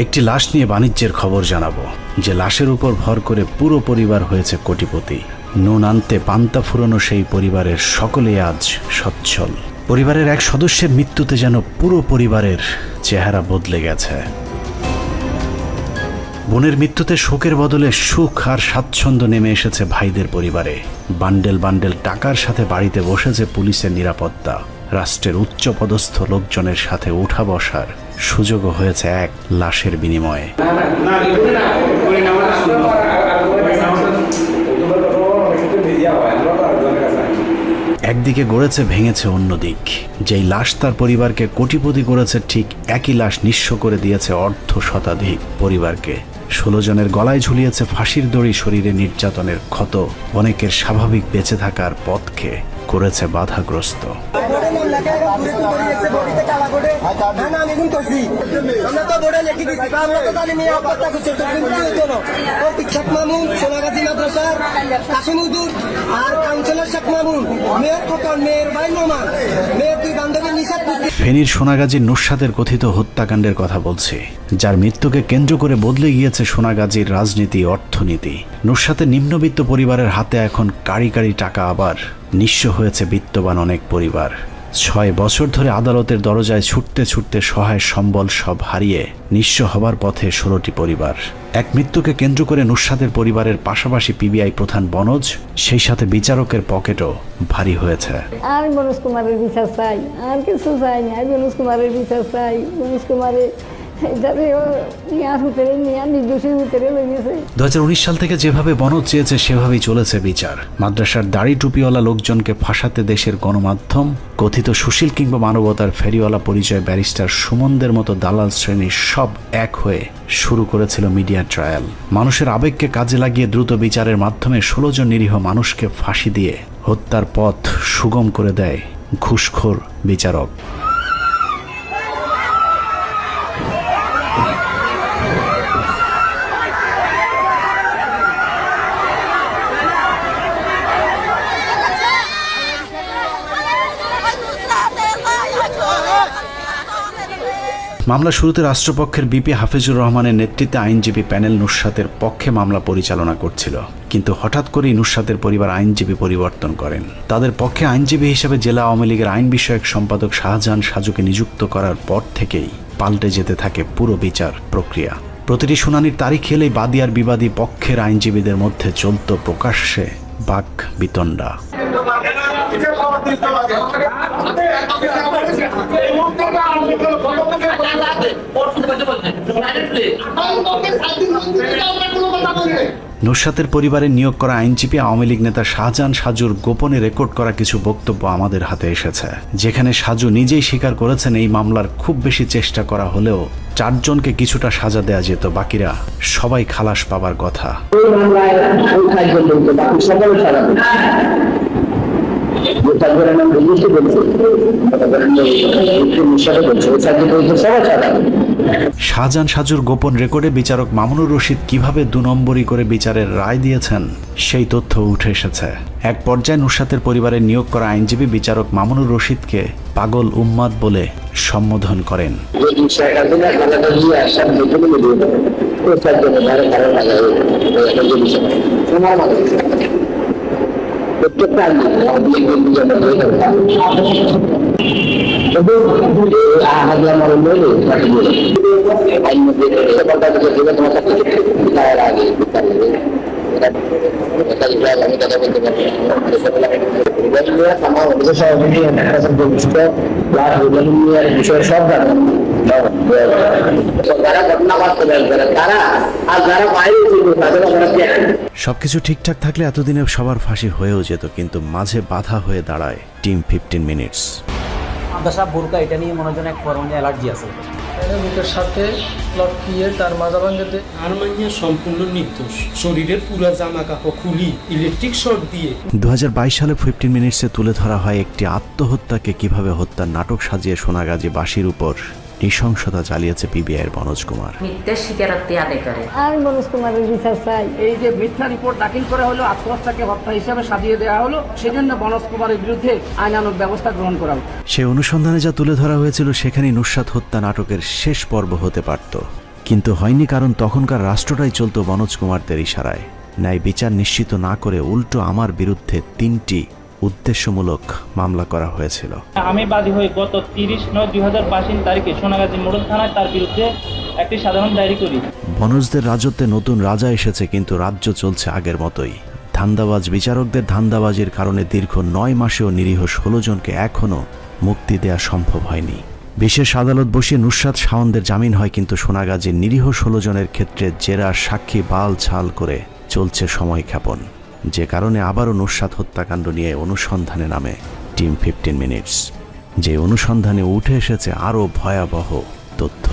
একটি লাশ নিয়ে বাণিজ্যের খবর জানাবো, যে লাশের উপর ভর করে পুরো পরিবার হয়েছে কোটিপতি। নুন আনতে পান্তা ফুরোনো সেই পরিবারের সকলেই আজ সচ্ছল। পরিবারের এক সদস্যের মৃত্যুতে যেন পুরো পরিবারের চেহারা বদলে গেছে। বোনের মৃত্যুতে শোকের বদলে সুখ আর স্বাচ্ছন্দ্য নেমে এসেছে ভাইদের পরিবারে। বান্ডেল বান্ডেল টাকার সাথে বাড়িতে বসেছে পুলিশের নিরাপত্তা। রাষ্ট্রের উচ্চপদস্থ লোকজনের সাথে উঠা বসার সুযোগও হয়েছে এক লাশের বিনিময়ে। একদিকে গড়েছে ভেঙেছে অন্যদিক। যেই লাশ তার পরিবারকে কোটিপতি করেছে, ঠিক একই লাশ নিঃস্ব করে দিয়েছে অর্ধ শতাধিক পরিবারকে। 16 জনের গলায় ঝুলিয়েছে ফাঁসির দড়ি, শরীরে নির্যাতনের ক্ষত, অনেকের স্বাভাবিক বেঁচে থাকার পথকে করেছে বাধাগ্রস্ত। ফেনীর সোনাগাজীর নুসরাতের কথিত হত্যাকাণ্ডের কথা বলছি, যার মৃত্যুকে কেন্দ্র করে বদলে গিয়েছে সোনাগাজীর রাজনীতি, অর্থনীতি। নুসরাতের নিম্নবিত্ত পরিবারের হাতে এখন কারি কারি টাকা, আবার নিঃস্ব হয়েছে বিত্তবান অনেক পরিবার। 6 বছর ধরে আদালতের দরজায় ছুটতে ছুটতে সহায় সম্বল সব হারিয়ে নিঃস্ব হবার পথে 16টি পরিবার। এক মৃত্যুকে কেন্দ্র করে নুসরাতের পরিবারের পাশাপাশি পিবিআই প্রধান বনজ, সেই সাথে বিচারকের পকেটও ভারী হয়েছে। আর বনজ কুমারের বিচার চাই, আর কিছু চাই না। বনজ কুমারের বিচার চাই। বনজ কুমারের 2019 সাল থেকে যেভাবে বনজ চেয়েছে সেভাবেই চলেছে বিচার। মাদ্রাসার দাড়ি টুপিওয়ালা লোকজনকে ফাঁসাতে দেশের গণমাধ্যম, কথিত সুশীল কিংবা মানবতার ফেরিওয়ালা পরিচয় ব্যারিস্টার সুমনদের মতো দালাল শ্রেণীর সব এক হয়ে শুরু করেছিল মিডিয়া ট্রায়াল। মানুষের আবেগকে কাজে লাগিয়ে দ্রুত বিচারের মাধ্যমে 16 জন নিরীহ মানুষকে ফাঁসি দিয়ে হত্যার পথ সুগম করে দেয় ঘুষখোর বিচারক। মামলা শুরুতে রাষ্ট্রপক্ষের বিপি হাফিজুর রহমানের নেতৃত্বে আইনজীবী প্যানেল নুসরাতের পক্ষে মামলা পরিচালনা করছিল, কিন্তু হঠাৎ করেই নুসরাতের পরিবার আইনজীবী পরিবর্তন করেন। তাদের পক্ষে আইনজীবী হিসেবে জেলা আওয়ামী লীগের আইন বিষয়ক সম্পাদক শাহজাহান সাজুকে নিযুক্ত করার পর থেকেই পাল্টে যেতে থাকে পুরো বিচার প্রক্রিয়া। প্রতিটি শুনানির তারিখ এলেই বাদী আর বিবাদী পক্ষের আইনজীবীদের মধ্যে চলত প্রকাশ্যে বাক বিতণ্ডা। নুসরাতের পরিবারের নিয়োগ করা আইনজীবী আওয়ামী লীগ নেতা শাহজাহান সাজুর গোপনে রেকর্ড করা কিছু বক্তব্য আমাদের হাতে এসেছে, যেখানে সাজু নিজেই স্বীকার করেছেন এই মামলার খুব বেশি চেষ্টা করা হলেও 4 জনকে কিছুটা সাজা দেয়া যেত, বাকিরা সবাই খালাস পাবার কথা। শাহজাহান সাজুর গোপন রেকর্ডে বিচারক মামুনুর রশিদ কিভাবে 2 নম্বরই করে বিচারের রায় দিয়েছেন সেই তথ্য উঠে এসেছে। এক পর্যায়ে নুসরাতের পরিবারের নিয়োগ করা আইনজীবী বিচারক মামুনুর রশিদকে পাগল উম্মাদ বলে সম্বোধন করেন। সবকিছু ঠিকঠাক থাকলে এতদিনে সবার ফাঁসি হয়েও যেত, কিন্তু মাঝে বাধা হয়ে দাঁড়ায় টিম 15 মিনিটস। আদাসা বোরকা এটা নিয়ে মনে হয় এক ফরমানে অ্যালার্জি আছে। বুকের সাথে লটকিয়ে তার মাজা ভাঙতে আরমানিয়া সম্পূর্ণ নির্দোষ। শরীরের পুরো জামা কাপড় খুলি ইলেকট্রিক শক দিয়ে 2022 সালে 15 মিনিটসে তুলে ধরা হয় একটি আত্মহত্যাকে কিভাবে হত্যার নাটক সাজিয়ে সোনাগাজী বাসীর উপর নৃশংসতা চালিয়েছে পিবিআইয়ের বনজ কুমার। মিথ্যা স্বীকারোক্তি আদায় করে। আর বনজ কুমারের বিচার চাই। এই যে মিথ্যা রিপোর্ট দাখিল করা হলো, আত্মহত্যাকে হত্যা হিসেবে সাজিয়ে দেওয়া হলো, সেজন্য বনজ কুমারের বিরুদ্ধে আইনানুগ ব্যবস্থা গ্রহণ করা হলো। সেই অনুসন্ধানে যা তুলে ধরা হয়েছিল সেখানেই নুসরাত হত্যা নাটকের শেষ পর্ব হতে পারত, কিন্তু হয়নি, কারণ তখনকার রাষ্ট্রটাই চলত মনোজ কুমারদের ইশারায়। ন্যায় বিচার নিশ্চিত না করে উল্টো আমার বিরুদ্ধে 3টি উদ্দেশ্যমূলক মামলা করা হয়েছিল। আমি বাদী হয়ে গত 30/9/2022 তারিখে সোনাগাজী মডেল থানায় তার বিরুদ্ধে একটি সাধারণ ডায়েরি করি। বনজদের রাজত্বে নতুন রাজা এসেছে, কিন্তু রাজ্য চলছে আগের মতোই। ধান্দাবাজ বিচারকদের ধান্দাবাজির কারণে দীর্ঘ 9 মাসেও নিরীহ 16 জনকে এখনও মুক্তি দেয়া সম্ভব হয়নি। বিশেষ আদালত বসিয়ে নুসরাত শাওনদের জামিন হয়, কিন্তু সোনাগাজীর নিরীহ 16 জনের ক্ষেত্রে জেরা সাক্ষী বাল ছাল করে চলছে সময়ক্ষেপণ, যে কারণে আবারও নুসরাত হত্যাকাণ্ড নিয়ে অনুসন্ধানে নামে টিম 15 মিনিটস। যে অনুসন্ধানে উঠে এসেছে আরও ভয়াবহ তথ্য।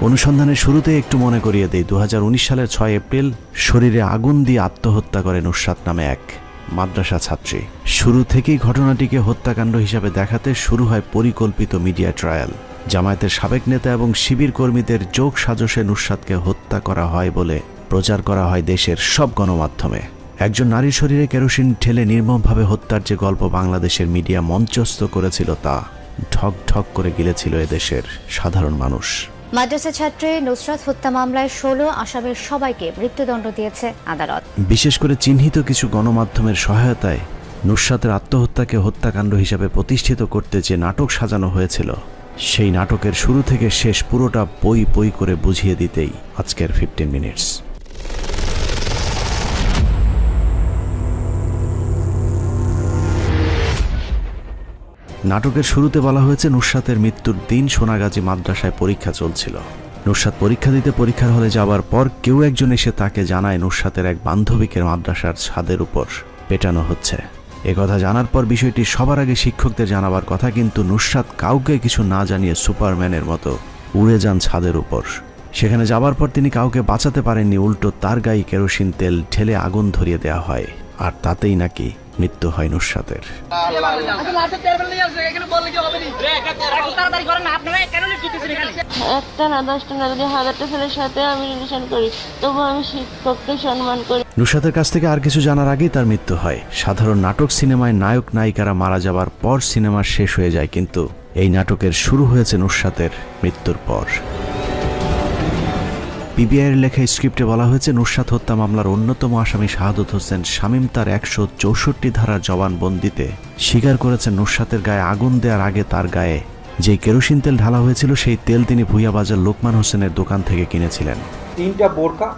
অনুসন্ধানের শুরুতে একটু মনে করিয়ে দেই, 2019 সালের 6 এপ্রিল শরীরে আগুন দিয়ে আত্মহত্যা করে নুসরাত নামে এক মাদ্রাসা ছাত্রী। শুরু থেকেই ঘটনাটিকে হত্যাকাণ্ড হিসাবে দেখাতে শুরু হয় পরিকল্পিত মিডিয়া ট্রায়াল। জামায়াতের সাবেক নেতা এবং শিবির কর্মীদের যোগ সাজশে নুসরাতকে হত্যা করা হয় বলে প্রচার করা হয় দেশের সব গণমাধ্যমে। একজন নারীর শরীরে কেরোসিন ঢেলে নির্মমভাবে হত্যার যে গল্প বাংলাদেশের মিডিয়া মঞ্চস্থ করেছিল, তা ঢক ঢক করে গিলেছিল এদেশের সাধারণ মানুষ। মাদ্রাসা ছাত্রী নুসরাত হত্যা মামলায় 16 আসামির সবাইকে মৃত্যুদণ্ড দিয়েছে আদালত। বিশেষ করে চিহ্নিত কিছু গণমাধ্যমের সহায়তায় নুসরাতের আত্মহত্যাকে হত্যাকাণ্ড হিসাবে প্রতিষ্ঠিত করতে যে নাটক সাজানো হয়েছিল, সেই নাটকের শুরু থেকে শেষ পুরোটা বই বই করে বুঝিয়ে দিতেই আজকের 15 মিনিটস। নাটকের শুরুতে বলা হয়েছে নুসরাতের মৃত্যুর দিন সোনাগাজী মাদ্রাসায় পরীক্ষা চলছিল। নুসরাত পরীক্ষা দিতে পরীক্ষার হলে যাওয়ার পর কেউ একজন এসে তাকে জানায় নুসরাতের এক বান্ধবীকে মাদ্রাসার ছাদের উপর পেটানো হচ্ছে। একথা জানার পর বিষয়টি সবার আগে শিক্ষকদের জানাবার কথা, কিন্তু নুসরাত কাউকে কিছু না জানিয়ে সুপারম্যানের মতো উড়ে যান ছাদের উপর। সেখানে যাবার পর তিনি কাউকে বাঁচাতে পারেননি, উল্টো তার গায়ে কেরোসিন তেল ঢেলে আগুন ধরিয়ে দেওয়া হয়, আর তাতেই নাকি মৃত্যু হয় নুসরাতের। একটা না 10টা না, যদি 1000টা ছেলের সাথে আমি রিলেশন করি, তবু আমি শিক্ষককে সম্মান করি। নুসরাতের কাছ থেকে আর কিছু জানার আগেই তার মৃত্যু হয়। সাধারণ নাটক সিনেমায় নায়ক নায়িকারা মারা যাবার পর সিনেমা শেষ হয়ে যায়, কিন্তু এই নাটকের শুরু হয়েছে নুসরাতের মৃত্যুর পর। পিবিআইয়ের লেখা স্ক্রিপ্টে বলা হয়েছে, নুসরাত হত্যা মামলার অন্যতম আসামি শাহাদত হোসেন শামীম তার 164 ধারার জবানবন্দিতে স্বীকার করেছেন নুসরাতের গায়ে আগুন দেওয়ার আগে তার গায়ে যে কেরোসিন তেল ঢালা হয়েছিল, সেই তেল তিনি ভুইয়া বাজার লোকমান হোসেনের দোকান থেকে কিনেছিলেন। 3টা বোরকা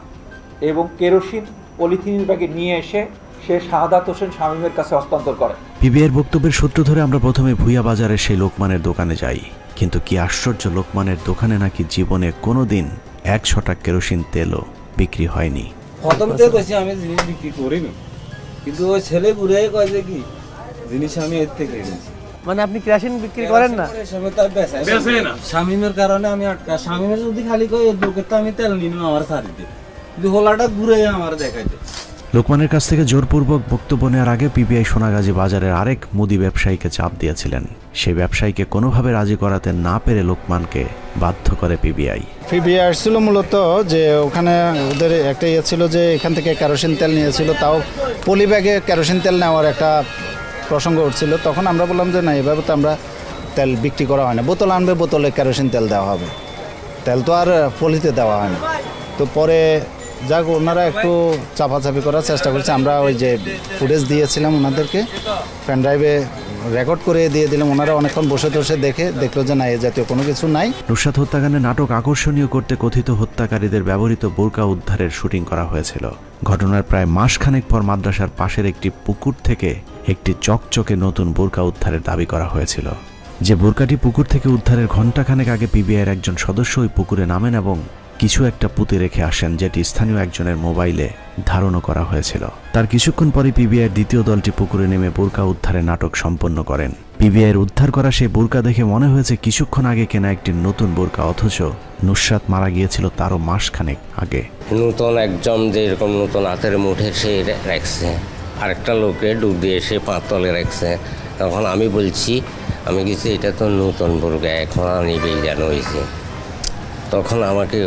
এবং কেরোসিন পলিথিনের ব্যাগে নিয়ে এসে সে শাহাদাত হোসেন শামীমের কাছে হস্তান্তর করে। পিবিআইয়ের বক্তব্যের সূত্র ধরে আমরা প্রথমে ভুইয়া বাজারের সেই লোকমানের দোকানে যাই, কিন্তু কি আশ্চর্য, লোকমানের দোকানে নাকি জীবনে কোনোদিন 1 ছটাক কেরোসিন তেলও বিক্রি হয়নি। প্রথম থেকে কইছি আমি জিনিস বিক্রি করি না, কিন্তু ওই ছেলে ঘুরে কয় যে কি জিনিস আমি এর থেকে এনেছি। মানে আপনি কেরোসিন বিক্রি করেন না? শামীমের কারণে আমি আটকা। শামীমের যদি খালি কই এর দোকে তো আমি তেল নিলাম আমার সারিতে, কিন্তু হোলাটা ঘুরে আমার দেখাইতে। লোকমানের কাছ থেকে জোরপূর্বক বক্তব্য নেওয়ার আগে পিবিআই সোনাগাজী বাজারের আরেক মুদি ব্যবসায়ীকে চাপ দিয়েছিলেন। সেই ব্যবসায়ীকে কোনোভাবে রাজি করাতে না পেরে লোকমানকে বাধ্য করে পিবিআই। পিবিআই আসছিল মূলত যে ওখানে ওদের একটা ইয়ে ছিল যে এখান থেকে কেরোসিন তেল নিয়েছিল, তাও পলি ব্যাগে কেরোসিন তেল নেওয়ার একটা প্রসঙ্গ উঠছিল। তখন আমরা বললাম যে না, এভাবে তো আমরা তেল বিক্রি করা হয় না, বোতল আনবে, বোতলে কেরোসিন তেল দেওয়া হবে, তেল তো আর পলিতে দেওয়া হয় না। তো পরে যাক ওনারা একটু চাপাচাপি করার চেষ্টা করছে। আমরা ওই যে ফুটেজ দিয়েছিলাম ওনাদেরকে, পেন ড্রাইভে রেকর্ড করে দিয়ে দিলাম। ওনারা অনেকক্ষণ বসে বসে দেখলো যে না, এ জাতীয় কোনো কিছু নাই। নুসরাত হত্যাকাণ্ডে নাটক আকর্ষণীয় করতে কথিত হত্যাকারীদের ব্যবহৃত বোরকা উদ্ধারের শুটিং করা হয়েছিল। ঘটনার প্রায় মাসখানেক পর মাদ্রাসার পাশের একটি পুকুর থেকে একটি চকচকে নতুন বোরকা উদ্ধারের দাবি করা হয়েছিল। যে বোরকাটি পুকুর থেকে উদ্ধারের ঘণ্টাখানেক আগে পিবিআইয়ের একজন সদস্য ওই পুকুরে নামেন এবং কিছু একটা পুঁতে রেখে আসেন, যেটি স্থানীয় একজনের মোবাইলে ধারণও করা হয়েছিল। তার কিছুক্ষণ পরে পিবিআইয়ের দ্বিতীয় দলটি পুকুরে নেমে বোরকা উদ্ধারের নাটক সম্পন্ন করেন। পিবিআইয়ের উদ্ধার করা সেই বোরকা দেখে মনে হয়েছে কিছুক্ষণ আগে কেনা একটি নতুন বোরকা, অথচ নুসরাত মারা গিয়েছিল তারও মাসখানেক আগে। নতুন একজন যেরকম নতুন হাতের মুঠে সে রাখছে, আরেকটা লোকে ডুব দিয়ে সে পাতলে রাখছে। তখন আমি বলছি, আমি কিছু এটা তো নতুন বোরকা, এখন নিবেই যেন হয়েছে। তখন আমাকে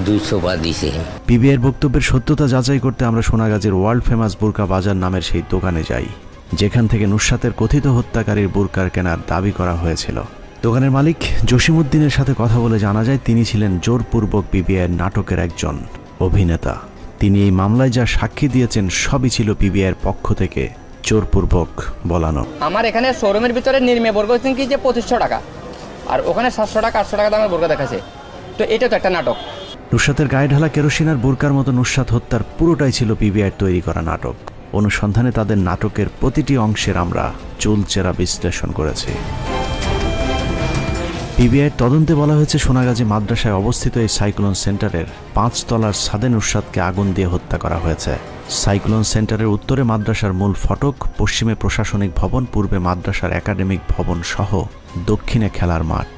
200 পা দিছে। পিবিআইয়ের বক্তব্যের সত্যতা যাচাই করতে আমরা সোনাগাজীর ওয়ার্ল্ড ফেমাস বোরকা বাজার নামের সেই দোকানে যাই, যেখান থেকে নুসরাতের কথিত হত্যাকারীর বুরকার কেনার দাবি করা হয়েছিল। দোকানের মালিক জসিমউদ্দিনের সাথে কথা বলে জানা যায় তিনি ছিলেন জোরপূর্বক পিবিআইয়ের নাটকের একজন অভিনেতা। তিনি এই মামলায় যা সাক্ষী দিয়েছেন সবই ছিল পিবিআইয়ের পক্ষ থেকে জোরপূর্বক বলানো। আমার এখানে শোরুমের ভিতরে নির্মে বর্গ হচ্ছেন কি যে 2500 টাকা, আর ওখানে 700 টাকা 800 টাকা দামের বর্গ দেখাচ্ছে, তো এটা তো একটা নাটক। নুসরাতের গায়ে ঢালা কেরোসিন আর বুরকার মতো নুসরাত হত্যার পুরোটাই ছিল পিবিআইয়ের তৈরি করা নাটক। অনুসন্ধানে তাদের নাটকের প্রতিটি অংশের আমরা চুলচেরা বিশ্লেষণ করেছি। পিবিআইয়ের তদন্তে বলা হয়েছে সোনাগাজী মাদ্রাসায় অবস্থিত এই সাইক্লোন সেন্টারের 5 তলার ছাদে নুসরাতকে আগুন দিয়ে হত্যা করা হয়েছে। সাইক্লোন সেন্টারের উত্তরে মাদ্রাসার মূল ফটক, পশ্চিমে প্রশাসনিক ভবন, পূর্বে মাদ্রাসার একাডেমিক ভবন সহ দক্ষিণে খেলার মাঠ।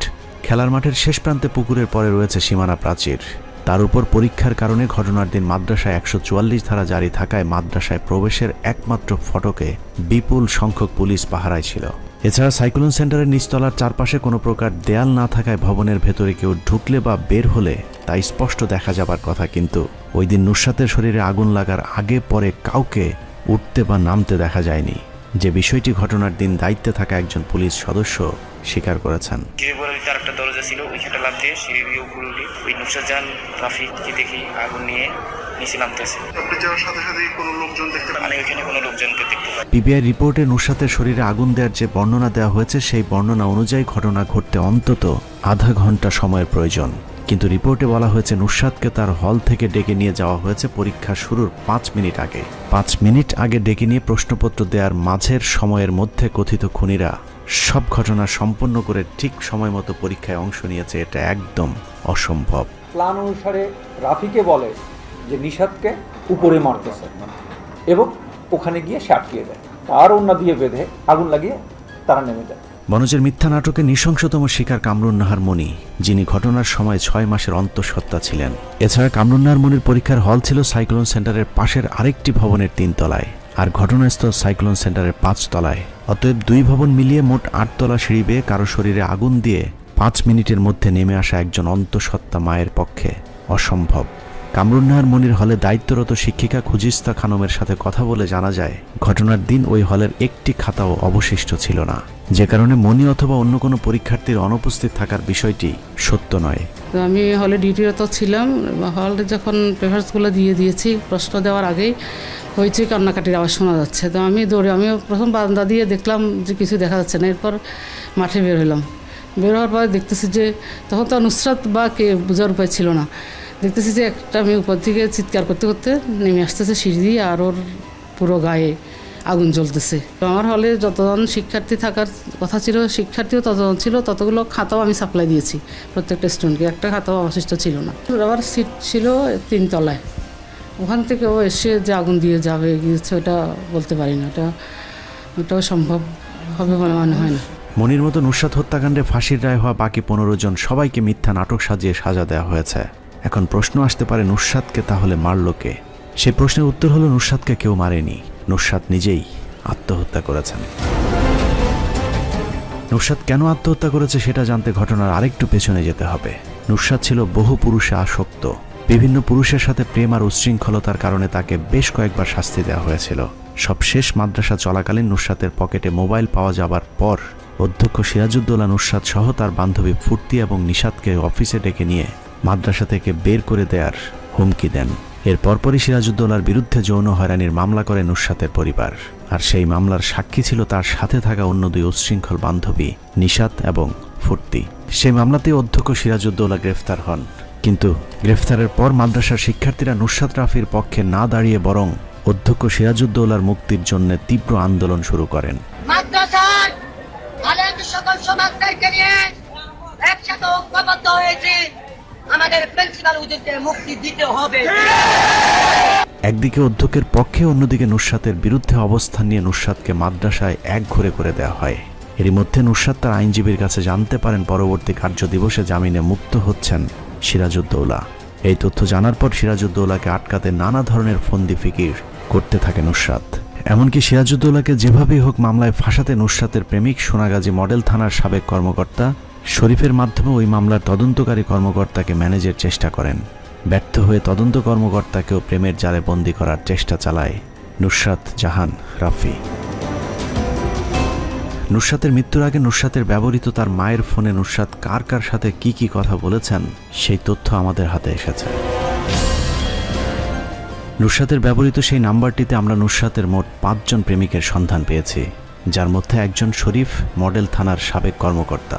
খেলার মাঠের শেষ প্রান্তে পুকুরের পরে রয়েছে সীমানা প্রাচীর। তার উপর পরীক্ষার কারণে ঘটনার দিন মাদ্রাসায় 144 ধারা জারি থাকায় মাদ্রাসায় প্রবেশের একমাত্র ফটকে বিপুল সংখ্যক পুলিশ পাহারায় ছিল। এছাড়া সাইক্লোন সেন্টারের নিচতলার চারপাশে কোনো প্রকার দেয়াল না থাকায় ভবনের ভেতরে কেউ ঢুকলে বা বের হলে তা স্পষ্ট দেখা যাবার কথা, কিন্তু ওই দিন নুসরাতের শরীরে আগুন লাগার আগে পরে কাউকে উঠতে বা নামতে দেখা যায়নি, যে বিষয়টি ঘটনার দিন দায়িত্বে থাকা একজন পুলিশ সদস্য স্বীকার করেছেন। একটা দরজা ছিল, ওইখানটা লাভ দিয়ে সিঁড়ি দিয়ে উপরে উঠে ওই নুসরাত জাহান রাফিকে দেখি আগুন নিয়ে নিচে নামতেছে। আমি ওইখানে কোনো লোকজনকে দেখতে পাই। পিবিআই রিপোর্টে নুসরাতের শরীরে আগুন দেওয়ার যে বর্ণনা দেওয়া হয়েছে সেই বর্ণনা অনুযায়ী ঘটনা ঘটতে অন্তত আধা ঘন্টা সময়ের প্রয়োজন, কিন্তু রিপোর্টে বলা হয়েছে নুসরাতকে তার হল থেকে ডেকে নিয়ে যাওয়া হয়েছে পরীক্ষা শুরুর 5 মিনিট আগে। 5 মিনিট আগে ডেকে নিয়ে প্রশ্নপত্র দেওয়ার মাঝের সময়ের মধ্যে কথিত খুনিরা সব ঘটনা সম্পন্ন করে ঠিক সময় মতো পরীক্ষায় অংশ নিয়েছে, এটা একদম অসম্ভব। প্ল্যান অনুসারে রাফিকে বলে যে নিশাতকে উপরে মারতেছে এবং ওখানে গিয়ে সে আটকিয়ে দেয়, তার ওন্না দিয়ে বেঁধে আগুন লাগিয়ে তারা নেমে যায়। বনজের মিথ্যা নাটকে নৃশংসতম শিকার কামরুন নাহার মনি, যিনি ঘটনার সময় 6 মাসের অন্তঃসত্ত্বা ছিলেন। এছাড়া কামরুন নাহার মনির পরীক্ষার হল ছিল সাইক্লোন সেন্টারের পাশের আরেকটি ভবনের 3 তলায়, আর ঘটনাস্থল সাইক্লোন সেন্টারের 5 তলায়। অতএব 2 ভবন মিলিয়ে মোট 8 তলা সিঁড়ি বেয়ে কারো শরীরে আগুন দিয়ে 5 মিনিটের মধ্যে নেমে আসা একজন অন্তঃসত্ত্বা মায়ের পক্ষে অসম্ভব। কামরুন নাহার মনির হলে দায়িত্বরত শিক্ষিকা খুজিস্তা খানমের সাথে কথা বলে জানা যায় ঘটনার দিন ওই হলের একটি খাতাও অবশিষ্ট ছিল না, যে কারণে মনি অথবা অন্য কোনো পরীক্ষার্থীর অনুপস্থিত থাকার বিষয়টি সত্য নয়। তো আমি হলে ডিউটিরত ছিলাম, হলে যখন পেপারসগুলো দিয়ে দিয়েছি প্রশ্ন দেওয়ার আগেই হয়েছে কান্নাকাটির আওয়াজ শোনা যাচ্ছে। তো আমি আমিও প্রথম বারান্দা দিয়ে দেখলাম যে কিছু দেখা যাচ্ছে না, এরপর মাঠে বের হলাম। বের হওয়ার পরে দেখতেছি যে তখন তো নুসরাত বা কে বোঝার উপায় ছিল না, দেখতেছি যে একটা মেয়ে উপর থেকে চিৎকার করতে করতে নেমে আসতেছে সিঁড়ি দিয়ে, আর ওর পুরো গায়ে আগুন জ্বলতেছে। তো আমার হলে যতজন শিক্ষার্থী থাকার কথা ছিল, শিক্ষার্থীও ততজন ছিল, ততগুলো খাতাও আমি সাপ্লাই দিয়েছি প্রত্যেকটা স্টুডেন্টকে, একটা খাতাও অবশিষ্ট ছিল না। আবার সিট ছিল 3 তলায়, ওখান থেকে ও এসে যে আগুন দিয়ে যাবে গিয়েছে ওটা বলতে পারি না, ওটাও সম্ভব হবে বলে মনে হয় না। মনির মতো নুসরাত হত্যাকাণ্ডে ফাঁসির রায় হওয়া বাকি 15 জন সবাইকে মিথ্যা নাটক সাজিয়ে সাজা দেওয়া হয়েছে। এখন প্রশ্ন আসতে পারে নুসরাতকে তাহলে মারল কে? সেই প্রশ্নের উত্তর হলো নুসরাতকে কেউ মারেনি, নুসরাত নিজেই আত্মহত্যা করেছেন। নুসরাত কেন আত্মহত্যা করেছে সেটা জানতে ঘটনার আরেকটু পেছনে যেতে হবে। নুসরাত ছিল বহু পুরুষে আসক্ত, বিভিন্ন পুরুষের সাথে প্রেম আর উচ্ছৃঙ্খলতার কারণে তাকে বেশ কয়েকবার শাস্তি দেওয়া হয়েছিল। সবশেষ মাদ্রাসা চলাকালীন নুসরাতের পকেটে মোবাইল পাওয়া যাবার পর অধ্যক্ষ সিরাজউদ্দৌলা নুসরাত সহ তার বান্ধবী ফুর্তি এবং নিশাতকে অফিসে ডেকে নিয়ে মাদ্রাসা থেকে বের করে দেওয়ার হুমকি দেন। এর পরপরই সিরাজউদ্দৌলার বিরুদ্ধে যৌন হয়রানির মামলা করে নুসরাতের পরিবার, আর সেই মামলার সাক্ষী ছিল তার সাথে থাকা অন্য 2 উচ্ছৃঙ্খল বান্ধবী নিশাত এবং ফুর্তি। সেই মামলাতেই অধ্যক্ষ সিরাজউদ্দৌলা গ্রেফতার হন, কিন্তু গ্রেফতারের পর মাদ্রাসার শিক্ষার্থীরা নুসরাত রাফির পক্ষে না দাঁড়িয়ে বরং অধ্যক্ষ সিরাজউদ্দৌলার মুক্তির জন্য তীব্র আন্দোলন শুরু করেন। মাদ্রাসার আলেম সকল সমাজদেরকে নিয়ে একসাথে ঐক্যবদ্ধ হয়েছে, আমাদের প্রিন্সিপাল হুজুরকে মুক্তি দিতে হবে। একদিকে অধ্যক্ষের পক্ষে, অন্যদিকে নুসরাতের বিরুদ্ধে অবস্থান নিয়ে নুসরাতকে মাদ্রাসায় একঘরে করে দেওয়া হয়। এরই মধ্যে নুসরাত তার আইনজীবীর কাছে জানতে পারেন পরবর্তী কার্য দিবসে জামিনে মুক্ত হচ্ছেন সিরাজউদ্দৌলা। এই তথ্য জানার পর সিরাজউদ্দৌলাকে আটকাতে নানা ধরনের ফন্দি ফিকির করতে থাকে নুসরাত। এমনকি সিরাজউদ্দৌলাকে যেভাবেই হোক মামলায় ফাঁসাতে নুসরাতের প্রেমিক সোনাগাজী মডেল থানার সাবেক কর্মকর্তা শরীফের মাধ্যমে ওই মামলার তদন্তকারী কর্মকর্তাকে ম্যানেজের চেষ্টা করেন। ব্যর্থ হয়ে তদন্ত কর্মকর্তাকেও প্রেমের জালে বন্দী করার চেষ্টা চালায় নুসরাত জাহান রাফি। নুসরাতের মৃত্যুর আগে নুসরাতের ব্যবহৃত তার মায়ের ফোনে নুসরাত কার কার সাথে কি কি কথা বলেছেন সেই তথ্য আমাদের হাতে এসেছে। নুসরাতের ব্যবহৃত সেই নাম্বারটিতে আমরা নুসরাতের মোট 5 জন প্রেমিকের সন্ধান পেয়েছি, যার মধ্যে একজন শরীফ মডেল থানার সাবেক কর্মকর্তা।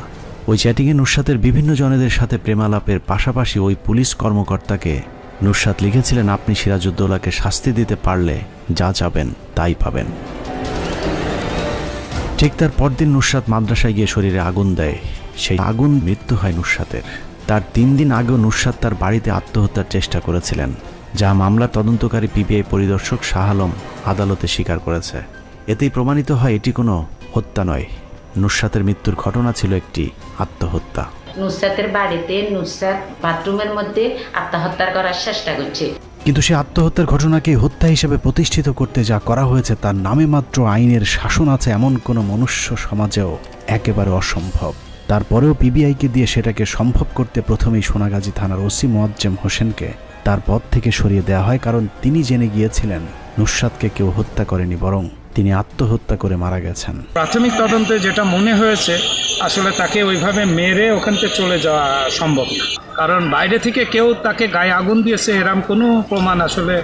ওই চ্যাটিংয়ে নুসরাতের বিভিন্ন জনেদের সাথে প্রেমালাপের পাশাপাশি ওই পুলিশ কর্মকর্তাকে নুসরাত লিখেছিলেন, আপনি সিরাজউদ্দৌলাকে শাস্তি দিতে পারলে যা চাবেন তাই পাবেন। ঠিক তার পরদিন নুসরাত মাদ্রাসায় গিয়ে শরীরে আগুন দেয়। সেই আগুন মৃত্যু হয় নুসরাতের। তার 3 দিন আগেও নুসরাত তার বাড়িতে আত্মহত্যার চেষ্টা করেছিলেন, যা মামলার তদন্তকারী পিবিআই পরিদর্শক শাহ আলম আদালতে স্বীকার করেছে। এতেই প্রমাণিত হয় এটি কোনো হত্যা নয়, নুসরাতের মৃত্যুর ঘটনা ছিল একটি আত্মহত্যা। নুসরাতের বাড়িতে নুসরাত বাথরুমের মধ্যে আত্মহত্যা করার চেষ্টা করছে, কিন্তু সে আত্মহত্যার ঘটনাকে হত্যা হিসেবে প্রতিষ্ঠিত করতে যা করা হয়েছে তার নামে মাত্র আইনের শাসন আছে এমন কোনো মনুষ্য সমাজেও একেবারে অসম্ভব। তারপরেও পিবিআইকে দিয়ে সেটাকে সম্ভব করতে প্রথমেই সোনাগাজী থানার ওসি মোয়াজ্জেম হোসেনকে তার পদ থেকে সরিয়ে দেওয়া হয়, কারণ তিনি জেনে গিয়েছিলেন নুসরাতকে কেউ হত্যা করেনি, বরং তিনি আত্মহত্যা করে মারা গেছেন। প্রাথমিক তদন্তে যেটা মনে হয়েছে আসলে তাকে ওইভাবে মেরে ওখান থেকে চলে যাওয়া সম্ভব না, কারণ বাইরে থেকে কেউ তাকে গায়ে আগুন দিয়েছে এরকম কোনো প্রমাণ আসলে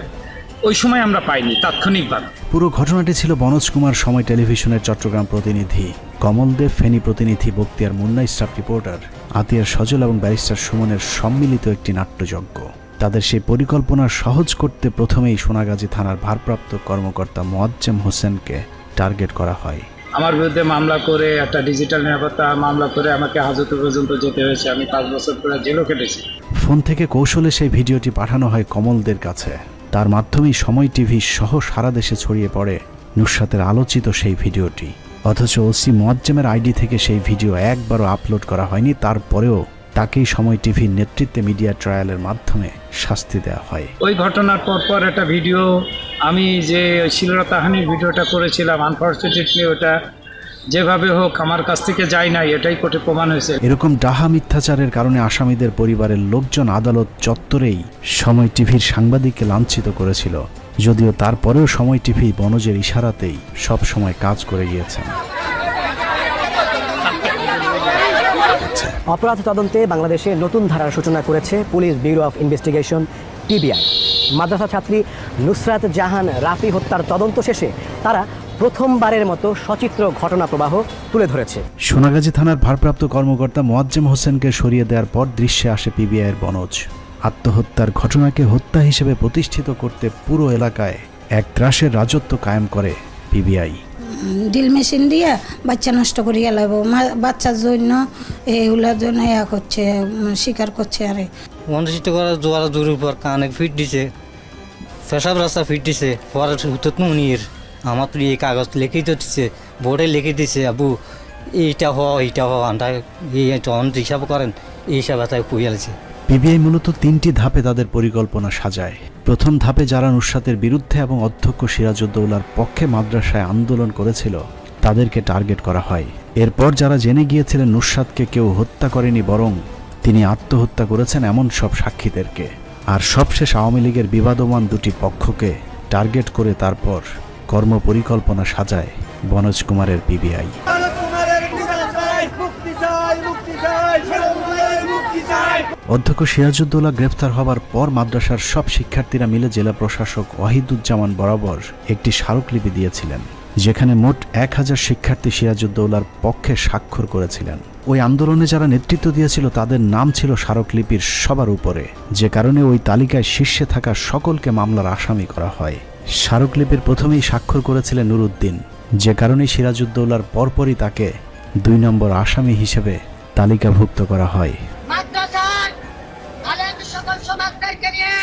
ওই সময় আমরা পাইনি তাৎক্ষণিকভাবে। পুরো ঘটনাটি ছিল বনজ কুমার, সময় টেলিভিশনের চট্টগ্রাম প্রতিনিধি কমল দেব, ফেনী প্রতিনিধি বক্তিয়ার মুন্না, স্টাফ রিপোর্টার আতিয়ার সজল এবং ব্যারিস্টার সুমনের সম্মিলিত একটি নাট্যযজ্ঞ। তাদের সেই পরিকল্পনা সহজ করতে প্রথমেই সোনাগাজী থানার ভারপ্রাপ্ত কর্মকর্তা মোয়াজ্জেম হোসেনকে টার্গেট করা হয়। আমার বিরুদ্ধে মামলা করে একটা ডিজিটাল নিরাপত্তা মামলা করে আমাকে হাজতে পর্যন্ত যেতে হয়েছে। আমি 5 বছর করে জেলও কেটেছি। ফোন থেকে কৌশলে সেই ভিডিওটি পাঠানো হয় কমলদের কাছে। তার মাধ্যমেই সময় টিভি সহ সারা দেশে ছড়িয়ে পড়ে নুসরাতের আলোচিত সেই ভিডিওটি। অথচ ওসি মোয়াজ্জেমের আইডি থেকে সেই ভিডিও একবারও আপলোড করা হয়নি। তারপরেও তাকেই সময় টিভির নেতৃত্বে মিডিয়া ট্রায়ালের মাধ্যমে শাস্তি দেওয়া হয়। ওই ঘটনার পর একটা ভিডিও আমি যে শিলরতাহানির ভিডিওটা করেছিলাম, আনফর্চুনেটলি ওটা যেভাবে হোক আমার কাছ থেকে যায় না, এটাই কোর্টে প্রমাণ হয়েছে। এরকম ডাহা মিথ্যাচারের কারণে আসামিদের পরিবারের লোকজন আদালত চত্বরেই সময় টিভির সাংবাদিককে লাঞ্ছিত করেছিল, যদিও তারপরেও সময় টিভি বনজের ইশারাতেই সব সময় কাজ করে গিয়েছেন। অপরাধ তদন্তে বাংলাদেশে নতুন ধারার সূচনা করেছে police bureau of investigation PBI. মাদ্রাসা ছাত্রী নুসরাত জাহান রাফি হত্যার তদন্ত শেষে তারা প্রথমবারের মতো সচিত্র ঘটনা প্রবাহ তুলে ধরেছে। সোনাগাজী থানার ভারপ্রাপ্ত কর্মকর্তা মোয়াজ্জেম হোসেনকে সরিয়ে দেওয়ার পর দৃশ্যে আসে পিবিআইয়ের বনজ। আত্মহত্যার ঘটনাকে হত্যা হিসেবে প্রতিষ্ঠিত করতে পুরো এলাকায় এক ত্রাসের রাজত্ব কায়েম করে পিবিআই। ড্রিল মেশিন দিয়ে বাচ্চা নষ্ট করিয়া লাগবো, বাচ্চার জন্য এগুলার জন্য করছে, শিকার করছে। আরে অনুষ্ঠিত করা জোয়ার জোরের পর কানে ফিট দিছে, পেশাব রাস্তা ফিট দিছে, পরে হুতত নুনির আমার তো এই কাগজ লিখে দিচ্ছে, বোর্ডে লিখে দিছে, আবু এইটা হওয়া আন্ডা এই হিসাব করেন, এই হিসাবে তাই কুইয়ালছে। পিবিআই মূলত 3টি ধাপে তাদের পরিকল্পনা সাজায়। প্রথম ধাপে যারা নুসরাতের বিরুদ্ধে এবং অধ্যক্ষ সিরাজউদ্দৌলার পক্ষে মাদ্রাসায় আন্দোলন করেছিল তাদেরকে টার্গেট করা হয়। এরপর যারা জেনে গিয়েছিলেন নুসরাতকে কেউ হত্যা করেনি, বরং তিনি আত্মহত্যা করেছেন এমন সব সাক্ষীদেরকে। আর সবশেষ আওয়ামী লীগের বিবাদমান 2টি পক্ষকে টার্গেট করে তারপর কর্মপরিকল্পনা সাজায় বনজ কুমারের পিবিআই। অধ্যক্ষ সিরাজউদ্দৌলা গ্রেফতার হবার পর মাদ্রাসার সব শিক্ষার্থীরা মিলে জেলা প্রশাসক ওয়াহিদুজ্জামান বরাবর একটি স্মারকলিপি দিয়েছিলেন, যেখানে মোট 1000 শিক্ষার্থী সিরাজউদ্দৌলার পক্ষে স্বাক্ষর করেছিলেন। ওই আন্দোলনে যারা নেতৃত্ব দিয়েছিল তাদের নাম ছিল স্মারকলিপির সবার উপরে, যে কারণে ওই তালিকায় শীর্ষে থাকা সকলকে মামলার আসামি করা হয়। স্মারকলিপির প্রথমেই স্বাক্ষর করেছিলেন নুরুদ্দিন, যে কারণে সিরাজউদ্দৌলার পরপরই তাকে 2 নম্বর আসামি হিসেবে তালিকাভুক্ত করা হয়। সকল সমাজকে নিয়ে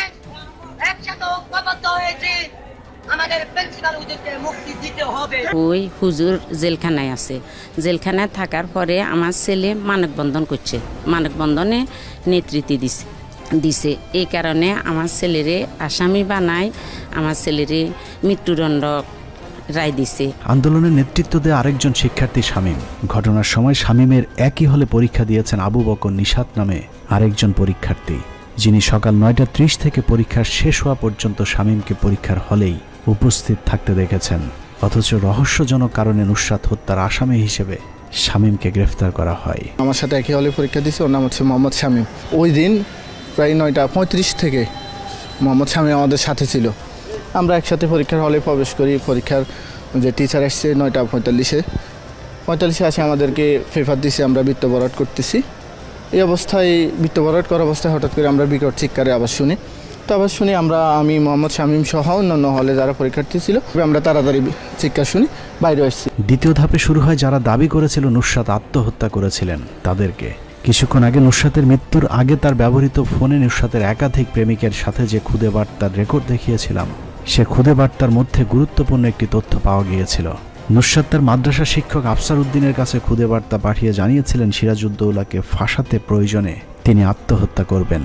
একসাথে ঐক্যবদ্ধ হয়েছে, আমাদের প্রিন্সিপাল হুজুরকে মুক্তি দিতে হবে। ওই হুজুর জেলখানায় আছে, জেলখানায় থাকার পরে আমার ছেলে মানববন্ধন করছে, মানববন্ধনে নেতৃত্ব দিছে। এই কারণে আমার ছেলেরে আসামি বানায়, আমার ছেলেরে মৃত্যুদণ্ড রায় দিছে। আন্দোলনের নেতৃত্ব দেয় আরেকজন শিক্ষার্থী শামীম। ঘটনার সময় শামীমের একই হলে পরীক্ষা দিয়েছেন আবু বকর নিশাত নামে আরেকজন পরীক্ষার্থী, যিনি সকাল 9:30 থেকে পরীক্ষা শেষ হওয়া পর্যন্ত শামীমকে পরীক্ষার হলেই উপস্থিত থাকতে দেখেছেন। অথচ রহস্যজনক কারণে নুসরাত হত্যার আসামি হিসেবে শামীমকে গ্রেফতার করা হয়। আমার সাথে একই হলে পরীক্ষা দিয়েছে, ওর নাম হচ্ছে মোহাম্মদ শামীম। ওই দিন প্রায় 9:35 থেকে মোহাম্মদ শামীম আমাদের সাথে ছিল। আমরা একসাথে পরীক্ষার হলে প্রবেশ করি। পরীক্ষার যে টিচার আসছে 9:45 আসে, আমাদেরকে পেপার দিছে, আমরা বৃত্ত ভরাট করতেছি। এই অবস্থায় বৃত্ত ভরাট করা অবস্থায় হঠাৎ করে আমরা বিকট চিৎকারে আওয়াজ শুনি। তো আওয়াজ শুনি আমি মোহাম্মদ শামীম সহ অন্যান্য হলে যারা পরীক্ষার্থী ছিল, আমরা তাড়াতাড়ি চিৎকার শুনি বাইরে আসছি। দ্বিতীয় ধাপে শুরু হয় যারা দাবি করেছিল নুসরাত আত্মহত্যা করেছিলেন তাদেরকে। কিছুক্ষণ আগে নুসরাতের মৃত্যুর আগে তার ব্যবহৃত ফোনে নুসরাতের একাধিক প্রেমিকের সাথে যে খুদে বার্তার রেকর্ড দেখিয়েছিলাম, সে খুদে বার্তার মধ্যে গুরুত্বপূর্ণ একটি তথ্য পাওয়া গিয়েছিল। নুসরাত তার মাদ্রাসা শিক্ষক আফসার উদ্দিনের কাছে খুদে বার্তা পাঠিয়ে জানিয়েছিলেন সিরাজউদ্দৌলাকে ফাঁসাতে প্রয়োজনে তিনি আত্মহত্যা করবেন।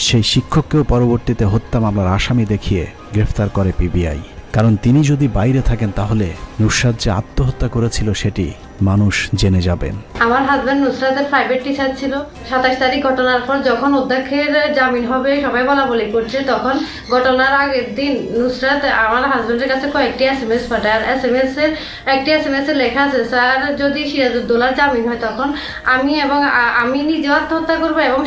সেই শিক্ষককেও পরবর্তীতে হত্যা মামলার আসামি দেখিয়ে গ্রেফতার করে পিবিআই। কারণ তিনি যদি বাইরে থাকেন তাহলে নুসরাত যে আত্মহত্যা করেছিল সেটি মানুষ জেনে যাবেন। আমার হাজবেন্ড নুসরাতের প্রাইভেট টিচার ছিল। 27 তারিখ ঘটনার পর যখন অধ্যক্ষের জামিন হবে সবাই বলা বলি করছে, তখন ঘটনার আগের দিন নুসরাত আমার হাজবেন্ডের কাছে কয়েকটি SMS পাঠায়। আর একটি SMS এ লেখা আছে, স্যার যদি সিরাজউদ্দৌলার জামিন হয় তখন আমি নিজে আত্মহত্যা করবো এবং